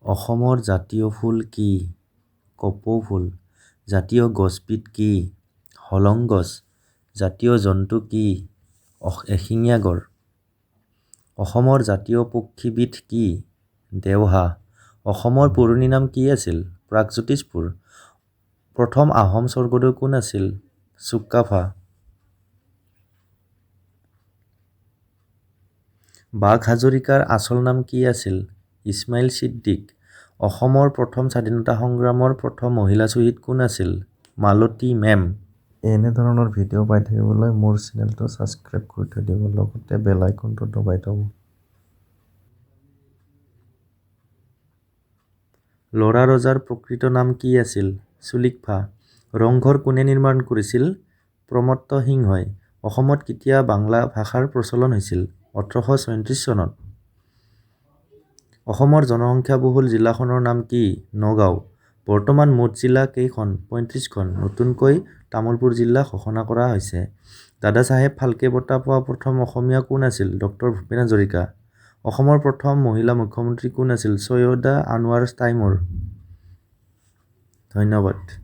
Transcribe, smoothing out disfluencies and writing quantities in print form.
অসমৰ জাতীয় ফুল কি? কপৌ ফুল। জাতীয় গছবিধ কি? হলং গছ। জাতীয় জন্তু কি? এশিঙীয়া গড়। অসমৰ জাতীয় পক্ষীবিধ কি? দেওহাঁহ। অসমৰ পুৰণি নাম কি আছিল? প্ৰাগজ্যোতিষপুৰ। প্ৰথম আহোম স্বৰ্গদেউ কোন আছিল? চুকাফা। বাক হাজৰিকাৰ আচল নাম কি আছিল? ইছমাইল ছিদ্দিক। অসমৰ প্ৰথম স্বাধীনতা সংগ্ৰামৰ প্ৰথম মহিলা শ্বহীদ কোন আছিল? মালতী মেম। এনেধৰণৰ ভিডিঅ' পাই থাকিবলৈ মোৰ চেনেলটো ছাবস্ক্ৰাইব কৰি থৈ দিব, লগতে বেল আইকনটো দবাই থব। ল'ৰা ৰজাৰ প্ৰকৃত নাম কি আছিল? চুলিকফা। ৰংঘৰ কোনে নিৰ্মাণ কৰিছিল? প্ৰমত্ত সিংহই। অসমত কেতিয়া বাংলা ভাষাৰ প্ৰচলন হৈছিল? 1834 চনত। অসমৰ জনসংখ্যাবহুল জিলাখনৰ নাম কি? নগাঁও। বৰ্তমান মুঠ জিলা কেইখন? 35খন। নতুনকৈ তামুলপুৰ জিলা ঘোষণা কৰা হৈছে। দাদা চাহেব ফাল্কে বঁটা পোৱা প্ৰথম অসমীয়া কোন আছিল? ডক্টৰ ভূপেন হাজৰিকা। অসমৰ প্ৰথম মহিলা মুখ্যমন্ত্ৰী কোন আছিল? সৈয়দা আনোৱাৰ তাইমুৰ। ধন্যবাদ।